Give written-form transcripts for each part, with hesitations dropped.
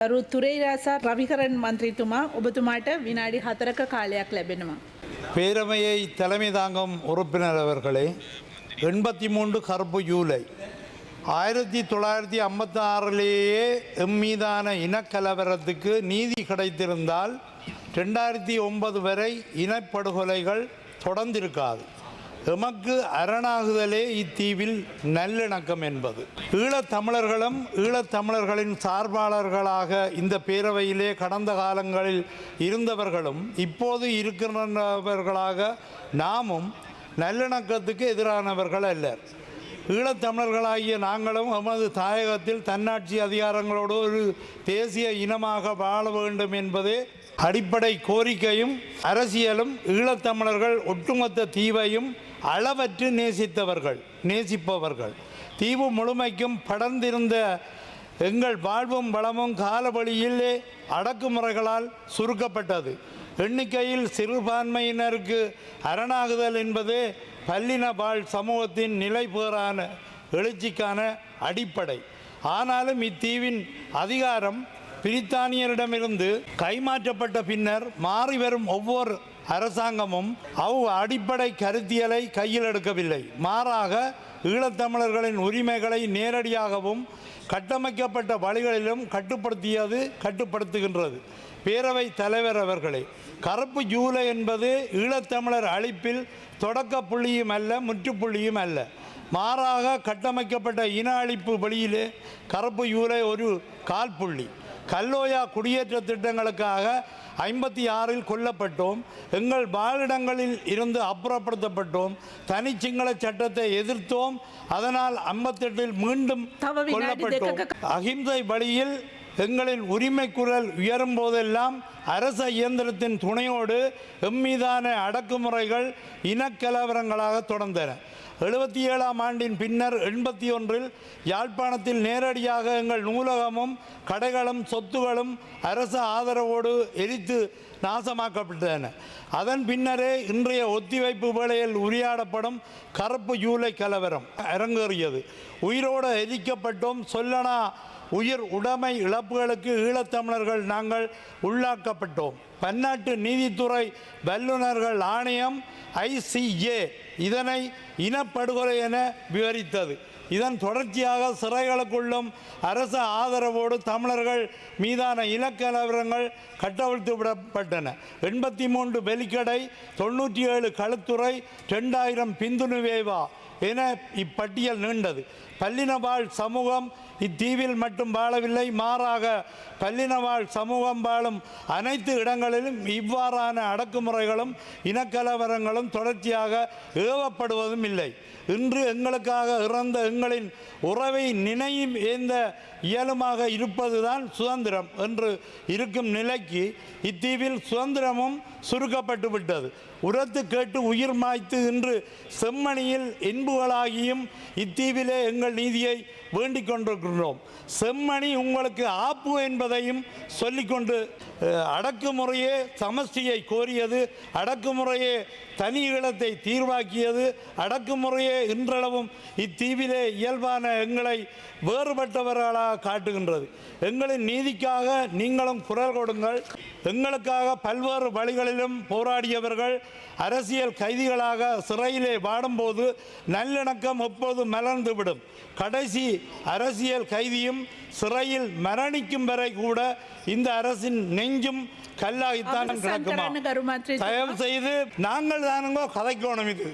තුරේරාසා රවිකරන් මන්ත්‍රීතුමා ඔබතුමාට විනාඩි 4ක කාලයක් ලැබෙනවා. பேரவையை தலைமை தாங்கும் உறுப்பினர் அவர்களே, 83 கருப்பு ஜூலை 1956லேயே எம்மீதான இனக்கலவரத்துக்கு நீதி கிடைத்திருந்தால் 2009 வரை இனப்படுகொலைகள் தொடர்ந்திருக்காது. எமக்கு அரணாகுதலே இத்தீவில் நல்லிணக்கம் என்பது. ஈழத்தமிழர்களும் ஈழத்தமிழர்களின் சார்பாளர்களாக இந்த பேரவையிலே கடந்த காலங்களில் இருந்தவர்களும் இப்போது இருக்கிறவர்களாக நாமும் நல்லிணக்கத்துக்கு எதிரானவர்கள் அல்லர். ஈழத்தமிழர்களாகிய நாங்களும் எமது தாயகத்தில் தன்னாட்சி அதிகாரங்களோடு ஒரு தேசிய இனமாக வாழ வேண்டும் என்பதே அடிப்படை கோரிக்கையும் அரசியலும். ஈழத்தமிழர்கள் ஒட்டுமொத்த தீவையும் அளவற்று நேசிப்பவர்கள். தீவு முழுமைக்கும் படர்ந்திருந்த எங்கள் வாழ்வும் வளமும் காலவழியிலே அடக்குமுறைகளால் சுருக்கப்பட்டது. எண்ணிக்கையில் சிறுபான்மையினருக்கு அரணாகுதல் என்பதே பல்லின வாழ் சமூகத்தின் நிலைபேறான எழுச்சிக்கான அடிப்படை. ஆனாலும் இத்தீவின் அதிகாரம் பிரித்தானியரிடமிருந்து கைமாற்றப்பட்ட பின்னர் மாறி வரும் ஒவ்வொரு அரசாங்கமும் அடிப்படை கருத்தியலை கையில் எடுக்கவில்லை. மாறாக ஈழத்தமிழர்களின் உரிமைகளை நேரடியாகவும் கட்டமைக்கப்பட்ட வழிகளிலும் கட்டுப்படுத்துகின்றது. பேரவை தலைவர் அவர்களே, கருப்பு ஜூலை என்பது ஈழத்தமிழர் அழிப்பில் தொடக்க புள்ளியும் அல்ல, முற்றுப்புள்ளியும் அல்ல. மாறாக கட்டமைக்கப்பட்ட இன அழிப்பு வழியிலே கருப்பு ஜூலை ஒரு கால்புள்ளி. கல்லோயா குடியேற்ற திட்டங்களுக்காக 56இல் கொல்லப்பட்டோம். எங்கள் வாழிடங்களில் இருந்து அப்புறப்படுத்தப்பட்டோம். தனி சிங்கள சட்டத்தை எதிர்த்தோம். அதனால் 58இல் மீண்டும் கொல்லப்பட்டோம். அகிம்சை வழியில் எங்களின் உரிமை குரல் உயரும் போதெல்லாம் அரச இயந்திரத்தின் துணையோடு எம்மீதான அடக்குமுறைகள் இனக்கலவரங்களாக தொடர்ந்தன. 77ஆம் ஆண்டின் பின்னர் 81இல் யாழ்ப்பாணத்தில் நேரடியாக எங்கள் நூலகமும் கடைகளும் சொத்துகளும் அரசு ஆதரவோடு எரித்து நாசமாக்கப்பட்டன. அதன் பின்னரே இன்றைய ஒத்திவைப்பு வேளையில் உரையாடப்படும் கருப்பு ஜூலை கலவரம் அரங்கேறியது. உயிரோடு எரிக்கப்பட்டோம். சொல்லனா உயிர் உடைமை இழப்புகளுக்கு ஈழத்தமிழர்கள் நாங்கள் உள்ளாக்கப்பட்டோம். பன்னாட்டு நீதித்துறை வல்லுநர்கள் ஆணையம் ICJ இதனை இனப்படுகொலை என விவரித்தது. இதன் தொடர்ச்சியாக சிறைகளுக்குள்ளும் அரசு ஆதரவோடு தமிழர்கள் மீதான இனக்கலவரங்கள் கட்டவிழ்த்து விடப்பட்டன. 83 வெலிக்கடை, 97 களுத்துறை, 2000 பிந்துணுவேவா என இப்பட்டியல் நீண்டது. பல்லினவாழ் சமூகம் இத்தீவில் மட்டும் வாழவில்லை. மாறாக பல்லினவாழ் சமூகம் வாழும் அனைத்து இடங்களிலும் இவ்வாறான அடக்குமுறைகளும் இனக்கலவரங்களும் தொடர்ச்சியாக ஏவப்படுவதும் இல்லை. இன்று எங்களுக்காக இறந்த எங்களின் உறவை நினையும் ஏந்த இயலுமாக இருப்பதுதான் சுதந்திரம் என்று இருக்கும் நிலைக்கு இத்தீவில் சுதந்திரமும் சுருக்கப்பட்டு விட்டது. உரத்து கேட்டு உயிர் மாய்த்து இன்று செம்மணியில் என்புகளாகியும் இத்தீவிலே எங்கள் நீதியை வேண்டிக் கொண்டிருக்கின்றோம். செம்மணி உங்களுக்கு ஆப்பு என்பதையும் சொல்லிக்கொண்டு அடக்குமுறையே சமஷ்டியை கோரியது, அடக்குமுறையே தனி ஈழத்தை தீர்வாக்கியது, அடக்குமுறையே இன்றளவும் இத்தீவிலே இயல்பான எங்களை வேறுபட்டவர்களாக காட்டுகின்றது. எங்களின் நீதிக்காக நீங்களும் குரல் கொடுங்கள். எங்களுக்காக பல்வேறு வழிகளிலும் போராடியவர்கள் அரசியல் கைதிகளாக சிறையிலே வாடும்போது நல்லிணக்கம் எப்போது மலர்ந்துவிடும். கடைசி அரசியல் கைதியும் சிறையில் மரணிக்கும் வரை கூட இந்த அரசின் நெஞ்சும் கல்லாகித்தான் கிடக்குமா? தயவு செய்து நாங்கள் தானுங்கோ கதைக்கணும். இது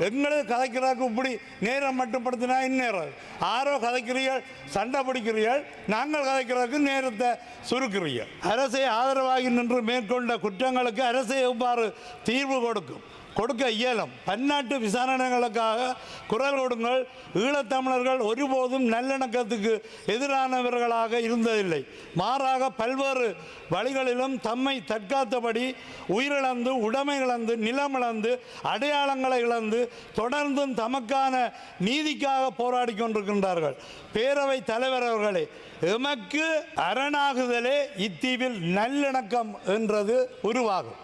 எங்களுக்கு கதைக்கிறாக்கு இப்படி நேரம் மட்டுப்படுத்தினா இந்நேரம் ஆரோ கதைக்கிறீர்கள், சண்டை பிடிக்கிறீர்கள். நாங்கள் கதைக்கிறதுக்கு நேரத்தை சுருக்கிறீர்கள். அரசை ஆதரவாகி நின்று மேற்கொண்ட குற்றங்களுக்கு அரசை எவ்வாறு தீர்வு கொடுக்க இயலும்? பன்னாட்டு விசாரணைகளுக்காக குரல் கொடுங்கள். ஈழத்தமிழர்கள் ஒருபோதும் நல்லிணக்கத்துக்கு எதிரானவர்களாக இருந்ததில்லை. மாறாக பல்வேறு வழிகளிலும் தம்மை தற்காத்தபடி உயிரிழந்து, உடைமை இழந்து, நிலம் இழந்து, அடையாளங்களை இழந்து தொடர்ந்தும் தமக்கான நீதிக்காக போராடி கொண்டிருக்கின்றார்கள். பேரவை தலைவர் அவர்களே, எமக்கு அரணாகுதலே இத்தீவில் நல்லிணக்கம் என்றது உருவாகும்.